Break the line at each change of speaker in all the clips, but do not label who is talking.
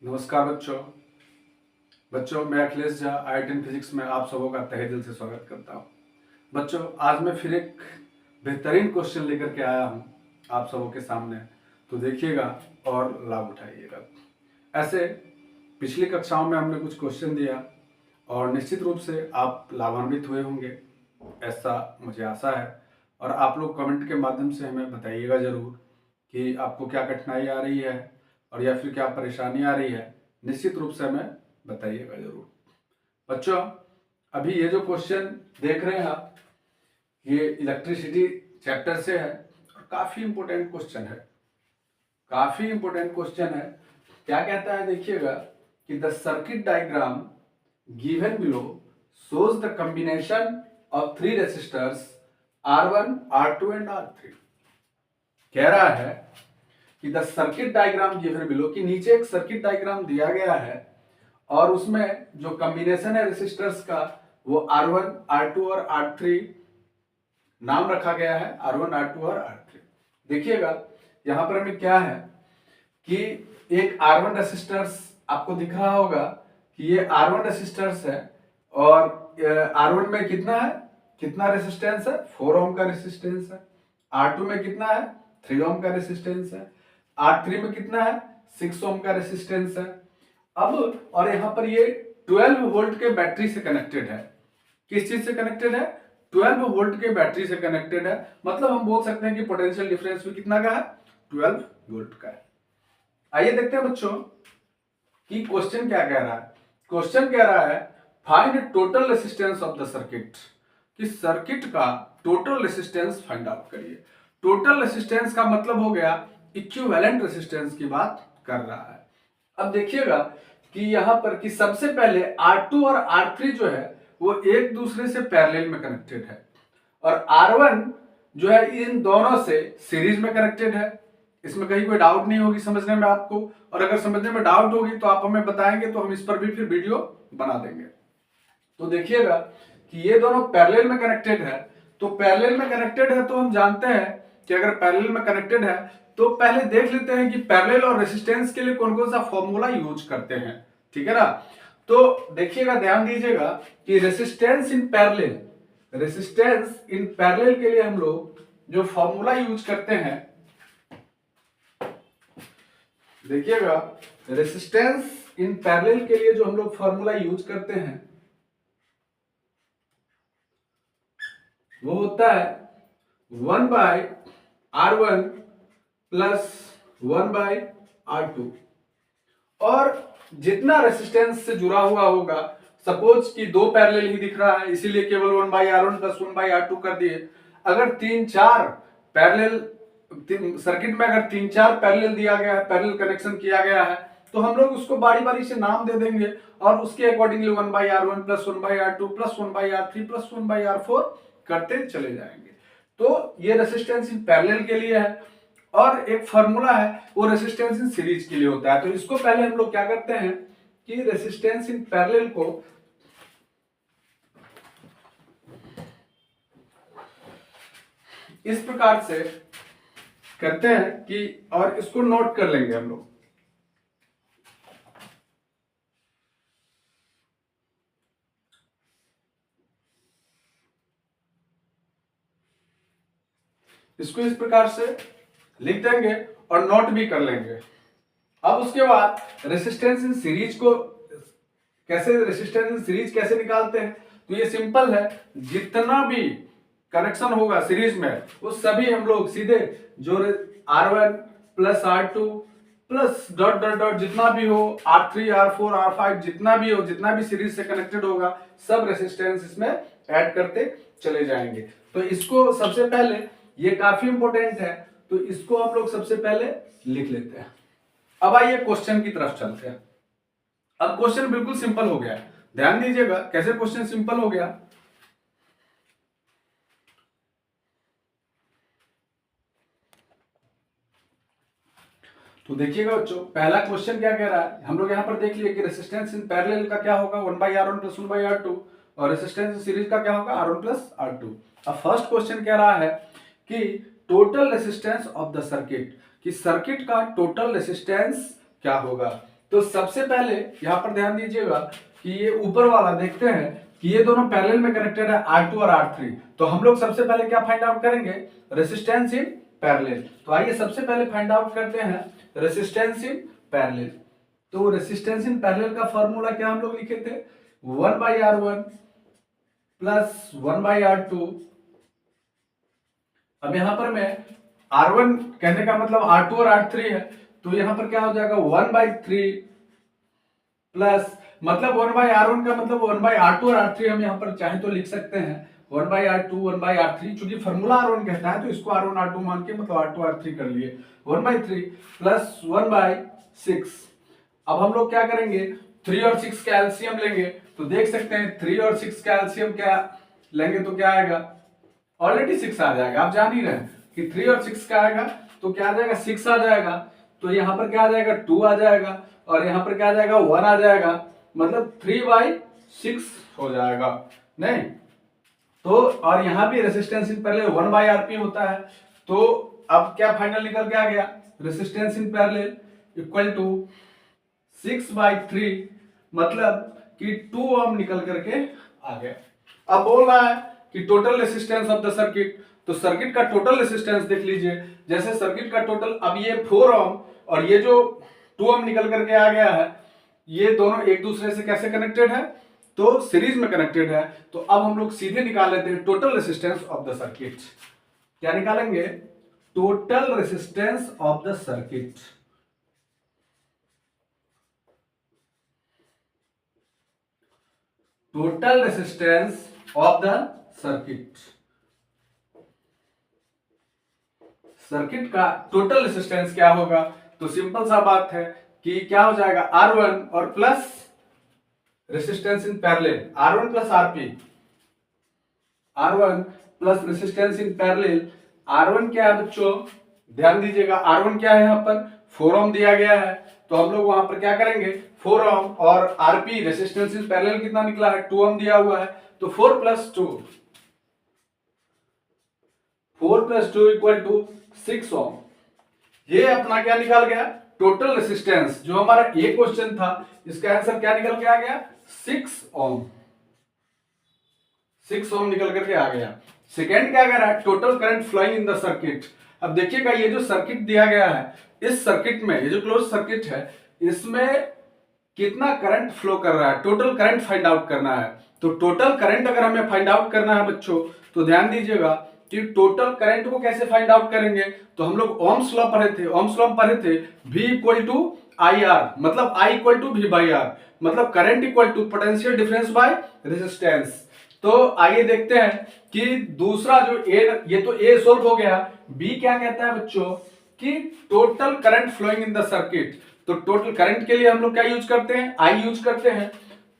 नमस्कार बच्चों। मैं अखिलेश झा आई10 फिजिक्स में आप सबों का तहे दिल से स्वागत करता हूं। बच्चों, आज मैं फिर एक बेहतरीन क्वेश्चन लेकर के आया हूं आप सबों के सामने, तो देखिएगा और लाभ उठाइएगा। ऐसे पिछली कक्षाओं में हमने कुछ क्वेश्चन दिया और निश्चित रूप से आप लाभान्वित हुए होंगे, ऐसा मुझे आशा है। और आप लोग कमेंट के माध्यम से हमें बताइएगा ज़रूर कि आपको क्या कठिनाई आ रही है और या फिर क्या परेशानी आ रही है। निश्चित रूप से हमें बताइएगा ज़रूर। बच्चों, अभी ये जो क्वेश्चन देख रहे हैं आप, ये इलेक्ट्रिसिटी चैप्टर से है और काफ़ी इंपॉर्टेंट क्वेश्चन है, काफ़ी इंपॉर्टेंट क्वेश्चन है। क्या कहता है देखिएगा कि the circuit diagram given below shows the combination of three resistors R1, R2 and R3। कह रहा है कि the circuit diagram given below, कि नीचे एक सर्किट डायग्राम दिया गया है और उसमें जो कॉम्बिनेशन है रेसिस्टर्स का वो R1, R2 और R3 नाम रखा गया है, R1, R2 और R3। देखिएगा यहां पर हमें क्या है कि एक R1 रेसिस्टर्स आपको दिख रहा होगा कि ये R1 रेसिस्टर्स है और R1 में कितना है, कितना रेसिस्टेंस है, 4 ओम का रेसिस्टेंस है। R2 में कितना है, 3 ओम का रेसिस्टेंस है। R3 में कितना है, 6 ओम का रेसिस्टेंस है। अब और यहाँ पर ये 12 वोल्ट के बैटरी से कनेक्टेड है। किस चीज से कनेक्टेड है, 12 वोल्ट के बैटरी से कनेक्टेड है। मतलब हम बोल सकते हैं कि पोटेंशियल डिफरेंस भी कितना का है, 12 वोल्ट का है। आइए देखते हैं बच्चों कि क्वेश्चन क्या कह रहा है। क्वेश्चन कह रहा है find total resistance of the circuit, कि सर्किट का टोटल रेसिस्टेंस फाइंड आउट करिए। टोटल रेसिस्टेंस का मतलब हो गया इक्विवेलेंट रेसिस्टेंस की बात कर रहा है। अब देखिएगा कि यहां पर कि सबसे पहले R2 और R3 जो है वो एक दूसरे से पैरेलल में कनेक्टेड है और R1 जो है इन दोनों से सीरीज में कनेक्टेड है। इसमें कहीं कोई डाउट नहीं होगी समझने में आपको, और अगर समझने में डाउट होगी तो आप हमें बताएंगे तो हम इस पर भी फिर वीडियो बना देंगे। तो देखिएगा कि ये दोनों पैरेलल में कनेक्टेड है। तो पैरेलल में कनेक्टेड है तो हम जानते हैं कि अगर पैरेलल में कनेक्टेड है तो पहले देख लेते हैं कि पैरेलल और रेसिस्टेंस के लिए कौन कौन सा फॉर्मूला यूज करते हैं, ठीक है ना। तो देखिएगा, ध्यान दीजिएगा कि resistance in parallel, resistance in parallel के लिए हम लोग जो फॉर्मूला यूज करते हैं, देखिएगा रेसिस्टेंस इन पैरेलल के लिए जो हम लोग फॉर्मूला यूज करते हैं वो होता है 1/R1 प्लस 1/R2। और जितना रेसिस्टेंस से जुड़ा हुआ होगा, सपोज कि दो पैरेलल ही दिख रहा है इसीलिए केवल 1/R1 प्लस 1/R2 कर दिए। अगर 3-4 पैरेलल सर्किट में अगर 3-4 पैरेलल दिया गया है, पैरेलल कनेक्शन किया गया है, तो हम लोग उसको बारी बारी से नाम दे देंगे और उसके accordingly 1/R1 plus 1/R2 plus 1/R3 plus 1/R4 करते चले जाएंगे। तो ये रेसिस्टेंस इन पैरेलल के लिए है और एक फॉर्मूला है वो रेसिस्टेंस इन सीरीज के लिए होता है। तो इसको पहले हम लोग क्या करते हैं कि रेसिस्टेंस इन पैरेलल को इस प्रकार से करते हैं कि, और इसको नोट कर लेंगे हम लोग। इसको इस प्रकार से लिख देंगे और नोट भी कर लेंगे। अब उसके बाद रेसिस्टेंस इन सीरीज को कैसे, रेसिस्टेंस इन सीरीज कैसे निकालते हैं, तो ये सिंपल है। जितना भी कनेक्शन होगा सीरीज में वो सभी हम लोग सीधे जो R1 plus R2 plus dot dot dot जितना भी हो, R3 R4 R5 जितना भी हो, जितना भी सीरीज से कनेक्टेड होगा सब रेसिस्टेंस इसमें ऐड करते चले जाएंगे। तो इसको सबसे पहले, ये काफी इंपॉर्टेंट है तो इसको हम लोग सबसे पहले लिख लेते हैं। अब आइए क्वेश्चन की तरफ चलते हैं। अब क्वेश्चन बिल्कुल सिंपल हो गया, ध्यान दीजिएगा कैसे क्वेश्चन सिंपल हो गया। तो देखिएगा बच्चों, पहला क्वेश्चन क्या कह रहा है, हम लोग यहां पर देख लिए कि रेसिस्टेंस इन पैरेलल का क्या होगा 1/R1 प्लस 1/R2 और रेसिस्टेंस इन सीरीज का क्या होगा R1 प्लस R2। अब फर्स्ट क्वेश्चन कह रहा है कि total resistance of the circuit, कि सर्किट का टोटल रेसिस्टेंस क्या होगा। तो सबसे पहले यहाँ पर ध्यान दीजिएगा कि ये ऊपर वाला देखते हैं कि ये दोनों पैरेलल में कनेक्टेड है R2 और R3। तो हम लोग सबसे पहले क्या फाइंड आउट करेंगे, रेसिस्टेंस इन पैरेलल। तो आइए सबसे पहले फाइंड आउट करते हैं रेसिस्टेंस इन पैरेलल। तो रेसिस्टेंस इन पैरेलल का फॉर्मूला क्या हम लोग लिखे थे, 1/R1 प्लस 1/R2। अब यहां पर मैं R1 कहने का मतलब R2 और R3 है, तो यहां पर क्या हो जाएगा 1/3 प्लस मतलब 1/R1 का मतलब 1/R2 और R3 हम यहाँ पर चाहे तो लिख सकते हैं 1/R2 1/R3, चूंकि फॉर्मूला R1 कहता है तो इसको R1 R2 मान के मतलब R2 R3 कर लिए 1/3 प्लस 1/6। अब हम लोग क्या करेंगे, 3 और 6 का एलसीएम लेंगे। तो देख सकते हैं 3 और 6 का एलसीएम क्या लेंगे तो क्या आएगा, ऑलरेडी 6 आ जाएगा। आप जान ही रहे हैं कि 3 और 6 का आएगा तो क्या आ जाएगा, 6 आ जाएगा। तो यहाँ पर क्या आ जाएगा, 2 आ जाएगा और यहाँ पर क्या आ जाएगा, 1 आ जाएगा, मतलब 3/6 हो जाएगा नहीं। तो और यहाँ भी रेसिस्टेंस इन पैरेलल 1/RP होता है। तो अब क्या फाइनल निकल के आ गया, resistance in parallel equal to 6/3, मतलब कि 2 ओम निकल करके आ गया। अब बोल रहा है कि total resistance of the circuit, तो सर्किट का टोटल रेसिस्टेंस देख लीजिए। जैसे सर्किट का टोटल, अब ये 4 ओम और ये जो 2 ओम निकल करके आ गया है, ये दोनों एक दूसरे से कैसे कनेक्टेड है, तो सीरीज में कनेक्टेड है। तो अब हम लोग सीधे निकाल लेते हैं total resistance of the circuit. क्या निकालेंगे, total resistance of the circuit. Total resistance of the circuit, circuit का टोटल रेसिस्टेंस क्या होगा, तो सिंपल सा बात है कि क्या हो जाएगा, R1 और plus resistance in parallel, R1 plus RP, R1 plus resistance in parallel. R1 क्या है बच्चों, ध्यान दीजिएगा, R1 क्या है, यहाँ पर 4 ओम दिया गया है। तो हम लोग वहां पर क्या करेंगे, 4 ओम और RP रेसिस्टेंस इन पैरेलल कितना निकला है, 2 ओम दिया हुआ है। तो 4 + 2, 4 + 2 = 6 ओम। ये अपना क्या निकल गया, टोटल रेसिस्टेंस। जो हमारा ये क्वेश्चन था, इसका आंसर क्या निकल के आ गया, 6 ओम। 6 ओम निकल करके आ गया। सेकेंड क्या कह रहा है, total current flowing in the circuit. अब देखिएगा ये जो सर्किट दिया गया है, इस सर्किट में, ये जो क्लोज सर्किट है, इसमें कितना करंट फ्लो कर रहा है, टोटल करंट फाइंड आउट करना है। तो टोटल करंट अगर हमें फाइंड आउट करना है बच्चों, तो ध्यान दीजिएगा कि टोटल करंट को कैसे फाइंड आउट करेंगे। तो हम लोग ओम्स लॉ पढ़े थे, ओम्स लॉ पढ़े थे, V = IR, मतलब I = V/R, मतलब current equal to potential difference by resistance. तो आइए देखते हैं कि दूसरा जो ए, ये तो ए सोल्व हो गया। बी क्या कहता है बच्चों, कि total current flowing in the circuit. तो टोटल करंट के लिए हम लोग क्या यूज करते हैं, आई यूज करते हैं।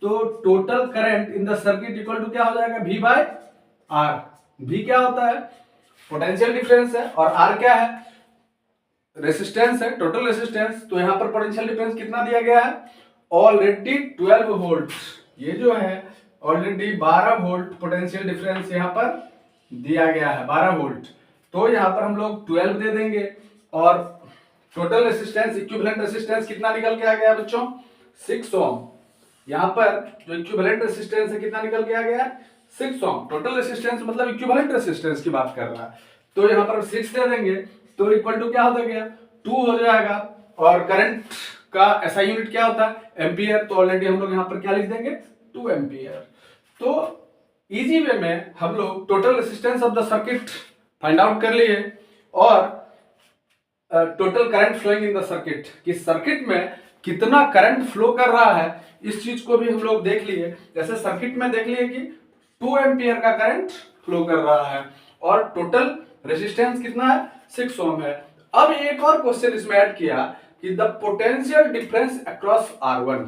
तो total current in the circuit equal to क्या हो जाएगा, V/R। V क्या होता है, पोटेंशियल डिफरेंस है, और R क्या है, रेसिस्टेंस है, टोटल रेसिस्टेंस। तो यहां पर पोटेंशियल डिफरेंस कितना दिया गया है, ऑलरेडी 12 वोल्ट। ये जो है ऑलरेडी 12 वोल्ट पोटेंशियल डिफरेंस यहां पर दिया गया है, 12 वोल्ट। तो यहां पर हम लोग 12 दे देंगे, और टोटल रेसिस्टेंस, इक्विवेलेंट रेसिस्टेंस कितना निकल के आ गया बच्चों, 6 ओम। यहां पर जो इक्विवेलेंट रेसिस्टेंस है कितना निकल के आ गया, 6 ओम। टोटल रेसिस्टेंस मतलब इक्विवेलेंट रेसिस्टेंस की बात कर रहा है। तो यहां पर 6 दे देंगे, तो इक्वल टू क्या हो गया, 2 हो जाएगा। और करंट का एसआई यूनिट क्या होता है, एम्पियर। तो ऑलरेडी हम लोग यहां पर क्या लिख देंगे, 2 एम्पियर। तो इजी वे में हम लोग total resistance of the circuit find out कर लिए, और total current flowing in the circuit, कि सर्किट में कितना करंट फ्लो कर रहा है, इस चीज को भी हम लोग देख लिए। जैसे सर्किट में देख लिए कि 2 एम्पियर का करंट फ्लो कर रहा है, और टोटल रेसिस्टेंस कितना है, 6 ओम है। अब एक और क्वेश्चन इसमें ऐड किया कि the potential difference across R1।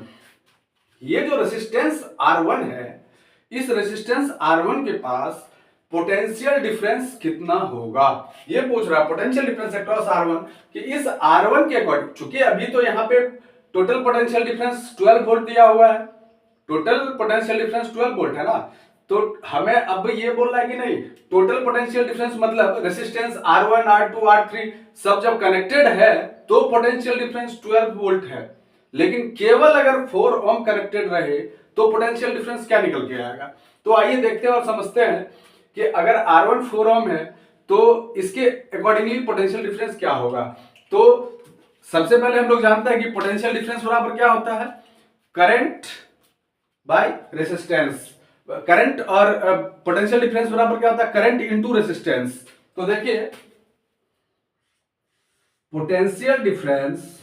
ये जो रेसिस्टेंस R1 है, इस रेसिस्टेंस R1 के पास पोटेंशियल डिफरेंस कितना होगा, ये पूछ रहा है। पोटेंशियल डिफरेंस अक्रॉस R1, कि इस R1 के अकॉर्डिंग, चूंकि अभी तो यहाँ पे टोटल पोटेंशियल डिफरेंस 12 वोल्ट दिया हुआ है, टोटल पोटेंशियल डिफरेंस 12 वोल्ट है ना। तो हमें अब ये बोल रहा है कि नहीं, टोटल पोटेंशियल डिफरेंस मतलब रेसिस्टेंस R1 R2 R3 सब जब कनेक्टेड है तो पोटेंशियल डिफरेंस 12 वोल्ट है। लेकिन केवल अगर 4 ओम कनेक्टेड रहे तो पोटेंशियल डिफरेंस क्या निकल के आएगा। तो आइए देखते हैं और समझते हैं कि अगर R1 4 ओम है तो इसके अकॉर्डिंगली पोटेंशियल डिफरेंस क्या होगा। तो सबसे पहले हम लोग जानते हैं कि पोटेंशियल डिफरेंस बराबर क्या होता है, करंट बाय रेसिस्टेंस। करंट और पोटेंशियल डिफरेंस बराबर क्या होता है, करंट इनटू रेसिस्टेंस। तो देखिए potential difference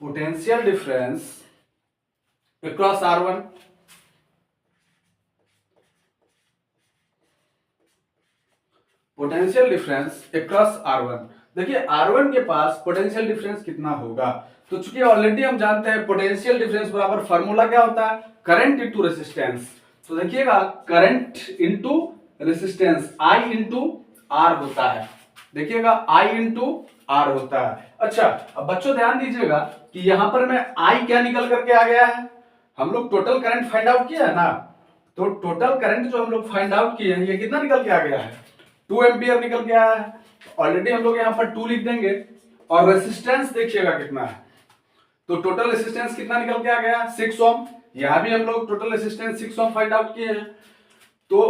potential difference across R1 potential difference across R1। देखिए R1 के पास पोटेंशियल डिफरेंस कितना होगा। तो चूंकि ऑलरेडी हम जानते हैं पोटेंशियल डिफरेंस बराबर फार्मूला क्या होता है, करंट इनटू रेसिस्टेंस। तो देखिएगा current into resistance I into R होता है। देखिएगा I इनटू R होता है। अच्छा अब बच्चों ध्यान दीजिएगा कि यहां पर मैं I क्या निकल करके आ गया है, हम लोग टोटल करंट फाइंड आउट किया है ना। तो टोटल करंट जो हम लोग फाइंड आउट किए हैं ये कितना निकल के आ गया है, 2 एम्पियर निकल के आया है। ऑलरेडी हम लोग यहाँ पर 2 लिख देंगे। और रेसिस्टेंस देखिएगा कितना है, तो टोटल रेसिस्टेंस कितना निकल के आ गया, 6 ओम। यहां भी हम लोग टोटल रेसिस्टेंस 6 ओम फाइंड आउट किए हैं। तो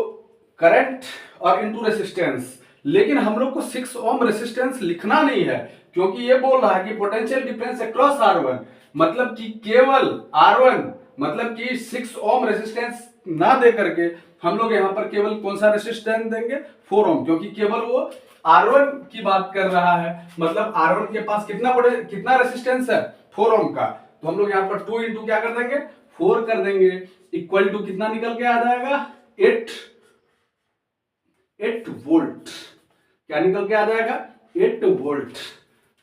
करंट और इनटू रेसिस्टेंस, लेकिन हम लोग को 6 ओम रेसिस्टेंस लिखना नहीं है क्योंकि ये बोल रहा है कि पोटेंशियल डिफरेंस अक्रॉस R1, मतलब कि केवल R1, मतलब कि 6 ओम रेसिस्टेंस ना दे करके हम लोग यहाँ पर केवल कौन सा रेसिस्टेंस देंगे, 4 ओम, क्योंकि केवल वो R1 की बात कर रहा है। मतलब R1 के पास कितना रेसिस्टेंस है, 4 ओम का। तो हम लोग यहाँ पर 2 इंटू क्या कर देंगे, 4 कर देंगे, इक्वल टू कितना निकल के आ जाएगा, 8 वोल्ट। क्या निकल के आ जाएगा, 8 वोल्ट।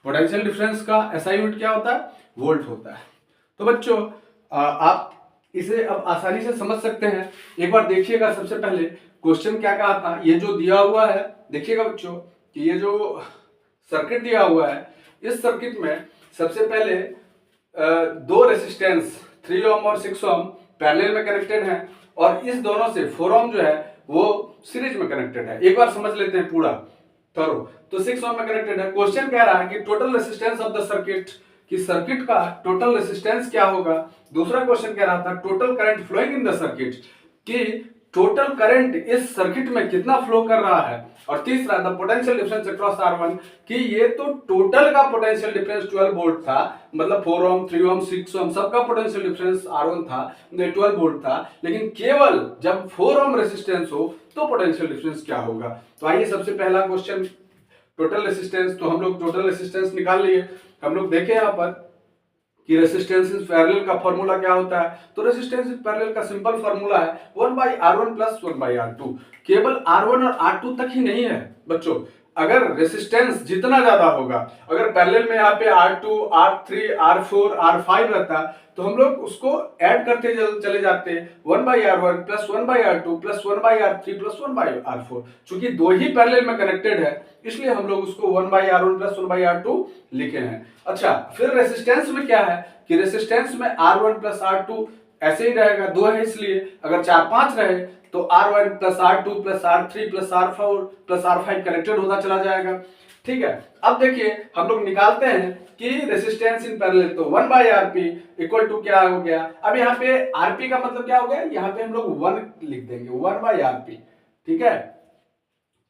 पोटेंशियल डिफरेंस का SI यूनिट क्या होता है, वोल्ट होता है। तो बच्चों आप इसे अब आसानी से समझ सकते हैं। एक बार देखिएगा, सबसे पहले क्वेश्चन क्या कहा था, ये जो दिया हुआ है देखिएगा बच्चों कि ये जो सर्किट दिया हुआ है, इस सर्किट में सबसे पहले दो रेसिस्टेंस 3 ओम और 6 ओम पैरेलल में कनेक्टेड हैं और इस दोनों से 4 ओम जो है वो सीरीज में कनेक्टेड है। एक बार समझ लेते हैं पूरा थरो। तो 6 ओम में कनेक्टेड है। क्वेश्चन कह रहा है कि total resistance of the circuit, कि सर्किट का टोटल रेसिस्टेंस क्या होगा। दूसरा क्वेश्चन कह रहा था total current flowing in the circuit, कि टोटल करंट इस सर्किट में कितना फ्लो कर रहा है। और तीसरा the potential difference across R1, कि ये तो टोटल का पोटेंशियल डिफरेंस 12 वोल्ट था, मतलब 4 ओम 3 ओम 6 ओम सबका पोटेंशियल डिफरेंस R1 था, 12 वोल्ट था, लेकिन केवल जब 4 ओम रेसिस्टेंस हो तो पोटेंशियल डिफरेंस क्या होगा। तो आइए सबसे पहला क्वेश्चन टोटल रेसिस्टेंस, तो हम लोग टोटल रेसिस्टेंस निकाल लिए। हम लोग देखें यहाँ पर कि रेसिस्टेंस इन पैरेलल का फॉर्मूला क्या होता है। तो रेसिस्टेंस इन पैरेलल का सिंपल फॉर्मूला है 1/R1 प्लस 1/R2। केवल R1 और R2 तक ही नहीं है बच्चों, अगर रेसिस्टेंस जितना ज्यादा होगा, अगर पैरेलल में यहाँ पे R2, R3, R4, R5 रहता तो हम लोग उसको ऐड करते चले जाते 1/R1 plus 1/R2 plus 1/R3 plus 1/R4। चूंकि दो ही पैरेलल में कनेक्टेड है इसलिए हम लोग उसको 1/R1 प्लस 1/R2 लिखे हैं। अच्छा फिर रेसिस्टेंस में क्या है कि रेसिस्टेंस में R1 प्लस R2 ऐसे ही रहेगा, दो है इसलिए। अगर 4-5 रहे तो R1 plus R2 plus R3 plus R4 plus R5 connected होता चला जाएगा। ठीक है, अब देखिए हम लोग निकालते हैं कि रेसिस्टेंस इन पैरेलल, तो 1/Rp इक्वल टू क्या हो गया। अब यहाँ पे Rp का मतलब क्या हो गया, यहाँ पे हम लोग 1 लिख देंगे, 1/Rp। ठीक है,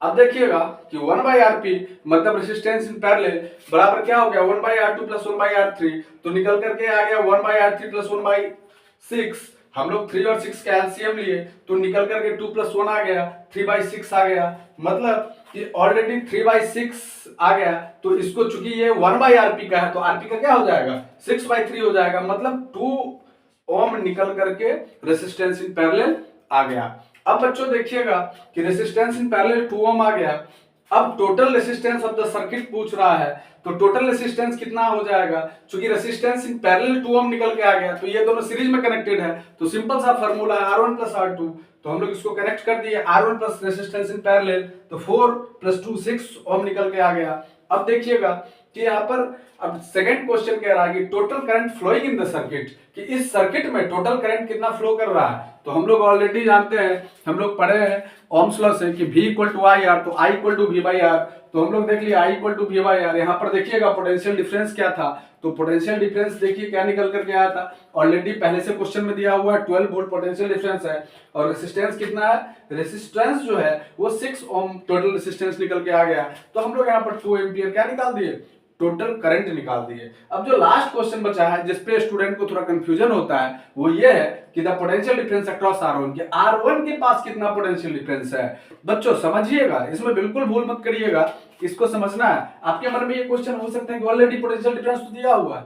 अब देखिएगा कि 1/Rp मतलब रेसिस्टेंस इन पैरेलल बराबर क्या हो गया, 1/R2 प्लस 1/R3। तो निकल करके आ गया 1/R3 प्लस 1/6। हम लोग 3 और 6 का एलसीएम लिए तो निकल करके 2 प्लस 1 आ गया, 3/6 आ गया। मतलब कि ऑलरेडी 3/6 आ गया, तो इसको चूंकि ये 1/Rp का है तो Rp का क्या हो जाएगा, 6/3 हो जाएगा। मतलब 2 ओम निकल करके रेसिस्टेंस इन पैरेलल आ गया। अब बच्चों देखिएगा कि रेसिस्टेंस इन पैरेलल 2 ओम आ गया। अब total resistance of the circuit पूछ रहा है, तो टोटल रेसिस्टेंस कितना हो जाएगा। चूंकि रेसिस्टेंस इन पैरेलल 2 ओम निकल के आ गया तो ये दोनों सीरीज में कनेक्टेड है, तो सिंपल सा फार्मूला है R1 प्लस R2। तो हम लोग इसको कनेक्ट कर दिए, R1 plus resistance in parallel, तो 4 प्लस 2 6 ओम निकल के आ गया। अब देखिएगा कि यहाँ पर अब सेकंड क्वेश्चन कह रहा है कि total current flowing in the circuit, कि इस सर्किट में टोटल करंट कितना फ्लो कर रहा है। तो हम लोग ऑलरेडी जानते हैं, हम लोग पढ़े हैं ओम्स लॉ से कि V equal to I R, तो I equal to V by R. तो हम लोग देख लिया I equal to V by R. यहाँ पर देखिएगा पोटेंशियल डिफरेंस क्या था, तो पोटेंशियल डिफरेंस देखिए क्या निकल करके आया था। ऑलरेडी पहले से क्वेश्चन में दिया हुआ है 12 वोल्ट पोटेंशियल डिफरेंस है, और रेसिस्टेंस कितना है, रेसिस्टेंस जो है वो 6 ओम टोटल रेसिस्टेंस निकल के आ गया। तो हम लोग यहाँ पर 2 एम्पियर क्या निकाल दिए, टोटल करंट निकाल दिए। अब जो लास्ट क्वेश्चन बचा है जिसपे स्टूडेंट को थोड़ा कंफ्यूजन होता है वो ये है कि the potential difference across R1, के R1 के पास कितना पोटेंशियल डिफरेंस है। बच्चों समझिएगा, इसमें बिल्कुल भूल मत करिएगा, इसको समझना है। आपके मन में ये क्वेश्चन हो सकता है कि ऑलरेडी पोटेंशियल डिफरेंस तो दिया हुआ है,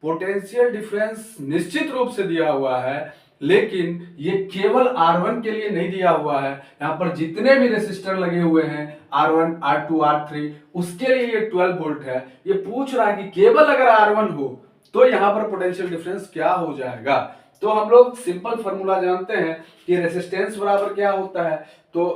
पोटेंशियल डिफरेंस निश्चित रूप से दिया हुआ है, लेकिन ये केवल R1 के लिए नहीं दिया हुआ है। यहाँ पर जितने भी रेसिस्टर लगे हुए हैं R1, R2, R3, उसके लिए ये 12 वोल्ट है। ये पूछ रहा है कि केवल अगर R1 हो तो यहाँ पर पोटेंशियल डिफरेंस क्या हो जाएगा। तो हम लोग सिंपल फॉर्मूला जानते हैं कि रेसिस्टेंस बराबर क्या होता है, तो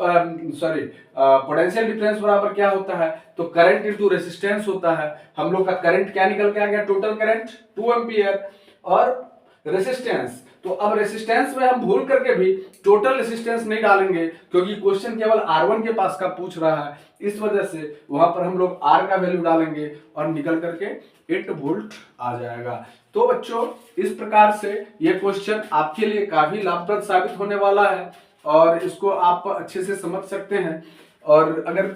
पोटेंशियल डिफरेंस बराबर क्या होता है, तो करंट इनटू रेसिस्टेंस होता है। हम लोग का करंट क्या निकल के आ गया, टोटल करंट 2 एम्पियर, और रेसिस्टेंस, तो अब रेसिस्टेंस में हम भूल करके भी टोटल रेसिस्टेंस नहीं डालेंगे क्योंकि क्वेश्चन केवल R1 के पास का पूछ रहा है, इस वजह से वहां पर हम लोग R का वैल्यू डालेंगे और निकल करके 8 वोल्ट आ जाएगा। तो बच्चों इस प्रकार से ये क्वेश्चन आपके लिए काफी लाभप्रद साबित होने वाला है और इसको आप अच्छे से समझ सकते हैं, और अगर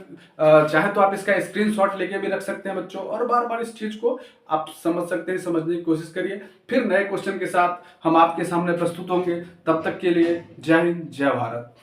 चाहे तो आप इसका स्क्रीनशॉट लेके भी रख सकते हैं बच्चों, और बार बार इस चीज को आप समझ सकते हैं, समझने की कोशिश करिए। फिर नए क्वेश्चन के साथ हम आपके सामने प्रस्तुत होंगे, तब तक के लिए जय हिंद, जय भारत।